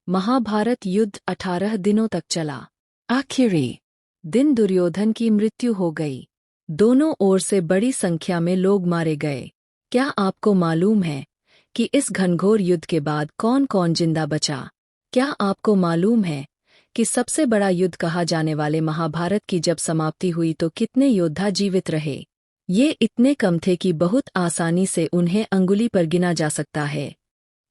महाभारत युद्ध 18 दिनों तक चला। आखिरी दिन दुर्योधन की मृत्यु हो गई। दोनों ओर से बड़ी संख्या में लोग मारे गए। क्या आपको मालूम है कि इस घनघोर युद्ध के बाद कौन कौन जिंदा बचा? क्या आपको मालूम है कि सबसे बड़ा युद्ध कहा जाने वाले महाभारत की जब समाप्ति हुई तो कितने योद्धा जीवित रहे? ये इतने कम थे कि बहुत आसानी से उन्हें अंगुली पर गिना जा सकता है।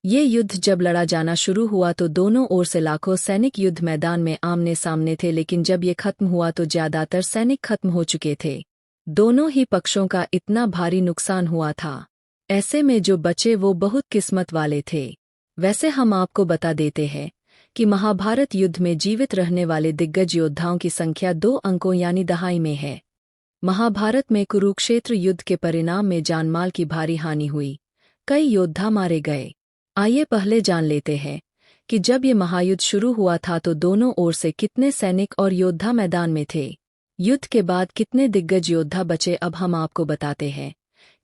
ये युद्ध जब लड़ा जाना शुरू हुआ तो दोनों ओर से लाखों सैनिक युद्ध मैदान में आमने सामने थे, लेकिन जब ये खत्म हुआ तो ज्यादातर सैनिक खत्म हो चुके थे। दोनों ही पक्षों का इतना भारी नुकसान हुआ था। ऐसे में जो बचे वो बहुत किस्मत वाले थे। वैसे हम आपको बता देते हैं कि महाभारत युद्ध में जीवित रहने वाले दिग्गज योद्धाओं की संख्या 2 अंकों यानी दहाई में है। महाभारत में कुरुक्षेत्र युद्ध के परिणाम में जानमाल की भारी हानि हुई। कई योद्धा मारे गए। आइए पहले जान लेते हैं कि जब ये महायुद्ध शुरू हुआ था तो दोनों ओर से कितने सैनिक और योद्धा मैदान में थे। युद्ध के बाद कितने दिग्गज योद्धा बचे अब हम आपको बताते हैं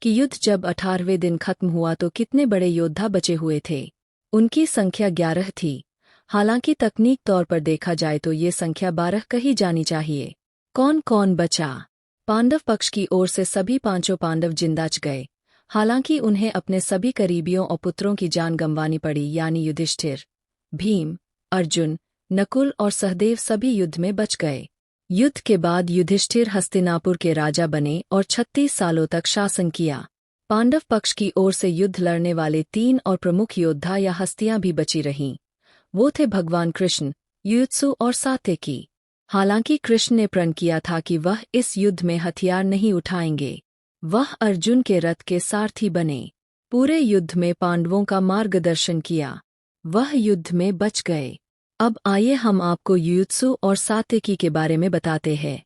कि युद्ध जब 18वें दिन खत्म हुआ तो कितने बड़े योद्धा बचे हुए थे। उनकी संख्या 11 थी। हालांकि तकनीक तौर पर देखा जाए तो ये संख्या 12 कही जानी चाहिए। कौन कौन बचा? पांडव पक्ष की ओर से सभी 5 पांडव जिंदाच गए। हालांकि उन्हें अपने सभी करीबियों और पुत्रों की जान गंवानी पड़ी, यानी युधिष्ठिर, भीम, अर्जुन, नकुल और सहदेव सभी युद्ध में बच गए। युद्ध के बाद युधिष्ठिर हस्तिनापुर के राजा बने और 36 सालों तक शासन किया। पांडव पक्ष की ओर से युद्ध लड़ने वाले 3 और प्रमुख योद्धा या हस्तियां भी बची रहीं। वो थे भगवान कृष्ण, युयुत्सु और सात्यकी। हालांकि कृष्ण ने प्रण किया था कि वह इस युद्ध में हथियार नहीं उठाएंगे। वह अर्जुन के रथ के सारथी बने। पूरे युद्ध में पांडवों का मार्गदर्शन किया। वह युद्ध में बच गए। अब आइए हम आपको युयुत्सु और सात्यकी के बारे में बताते हैं।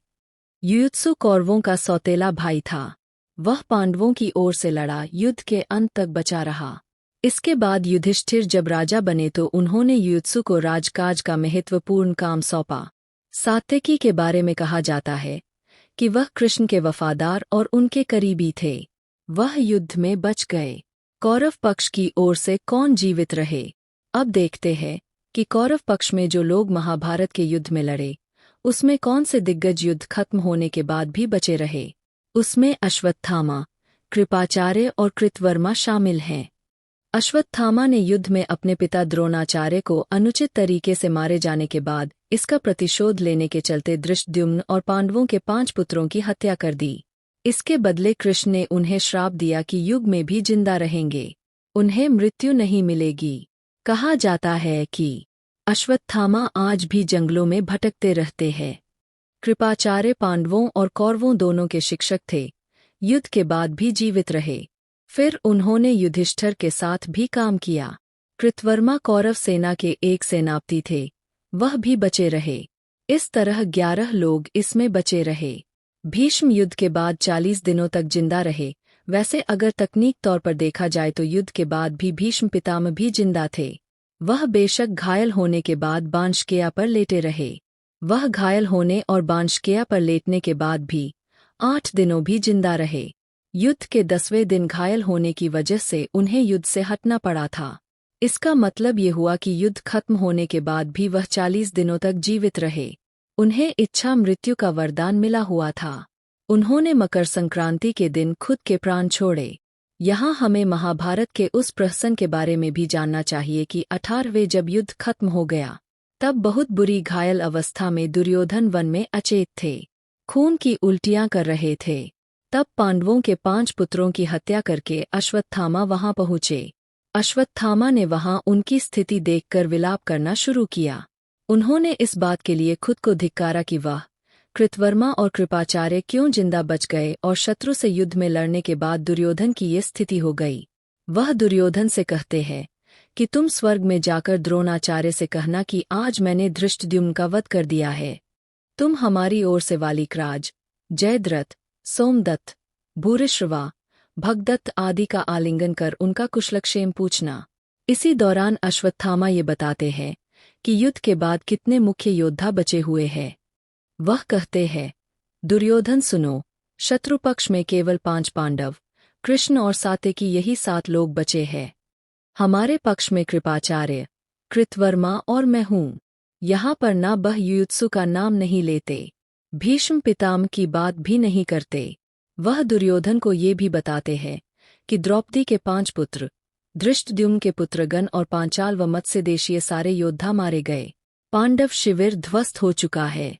युयुत्सु कौरवों का सौतेला भाई था। वह पांडवों की ओर से लड़ा, युद्ध के अंत तक बचा रहा। इसके बाद युधिष्ठिर जब राजा बने तो उन्होंने युयुत्सु को राजकाज का महत्वपूर्ण काम सौंपा। सात्यकी के बारे में कहा जाता है कि वह कृष्ण के वफादार और उनके करीबी थे। वह युद्ध में बच गए। कौरव पक्ष की ओर से कौन जीवित रहे? अब देखते हैं कि कौरव पक्ष में जो लोग महाभारत के युद्ध में लड़े उसमें कौन से दिग्गज युद्ध खत्म होने के बाद भी बचे रहे। उसमें अश्वत्थामा, कृपाचार्य और कृतवर्मा शामिल हैं। अश्वत्थामा ने युद्ध में अपने पिता द्रोणाचार्य को अनुचित तरीके से मारे जाने के बाद इसका प्रतिशोध लेने के चलते धृष्टद्युम्न और पांडवों के 5 पुत्रों की हत्या कर दी। इसके बदले कृष्ण ने उन्हें श्राप दिया कि युग में भी जिंदा रहेंगे, उन्हें मृत्यु नहीं मिलेगी। कहा जाता है कि अश्वत्थामा आज भी जंगलों में भटकते रहते हैं। कृपाचार्य पांडवों और कौरवों दोनों के शिक्षक थे। युद्ध के बाद भी जीवित रहे। फिर उन्होंने युधिष्ठिर के साथ भी काम किया। कृतवर्मा कौरव सेना के एक सेनापति थे, वह भी बचे रहे। इस तरह 11 लोग इसमें बचे रहे। भीष्म युद्ध के बाद 40 दिनों तक जिंदा रहे। वैसे अगर तकनीक तौर पर देखा जाए तो युद्ध के बाद भी भीष्म पितामह भी जिंदा थे। वह बेशक घायल होने के बाद बांशकेया पर लेटे रहे। वह घायल होने और बांशकेया पर लेटने के बाद भी 8 दिनों भी जिंदा रहे। युद्ध के 10वें दिन घायल होने की वजह से उन्हें युद्ध से हटना पड़ा था। इसका मतलब ये हुआ कि युद्ध खत्म होने के बाद भी वह 40 दिनों तक जीवित रहे। उन्हें इच्छा मृत्यु का वरदान मिला हुआ था। उन्होंने मकर संक्रांति के दिन खुद के प्राण छोड़े। यहाँ हमें महाभारत के उस प्रहसन के बारे में भी जानना चाहिए कि 18वें जब युद्ध खत्म हो गया तब बहुत बुरी घायल अवस्था में दुर्योधन वन में अचेत थे, खून की उल्टियां कर रहे थे। तब पांडवों के 5 पुत्रों की हत्या करके अश्वत्थामा वहां पहुंचे। अश्वत्थामा ने वहां उनकी स्थिति देखकर विलाप करना शुरू किया। उन्होंने इस बात के लिए खुद को धिक्कारा कि वह, कृतवर्मा और कृपाचार्य क्यों जिंदा बच गए और शत्रु से युद्ध में लड़ने के बाद दुर्योधन की ये स्थिति हो गई। वह दुर्योधन से कहते हैं कि तुम स्वर्ग में जाकर द्रोणाचार्य से कहना कि आज मैंने धृष्टद्युम्न का वध कर दिया है। तुम हमारी ओर से वालिकराज, जयद्रथ, सोमदत्त, भूरिश्रवा, भगदत्त आदि का आलिंगन कर उनका कुशलक्षेम पूछना। इसी दौरान अश्वत्थामा ये बताते हैं कि युद्ध के बाद कितने मुख्य योद्धा बचे हुए हैं। वह कहते हैं, दुर्योधन सुनो, शत्रु पक्ष में केवल 5 पांडव, कृष्ण और सात्यकी यही 7 लोग बचे हैं। हमारे पक्ष में कृपाचार्य, कृतवर्मा और मैं हूँ। यहाँ पर ना बह युयुत्सु का नाम नहीं लेते, भीष्म पितामह की बात भी नहीं करते। वह दुर्योधन को ये भी बताते हैं कि द्रौपदी के 5 पुत्र, धृष्टद्युम्न के पुत्रगण और पांचाल व मत्स्य देशीय सारे योद्धा मारे गए। पांडव शिविर ध्वस्त हो चुका है।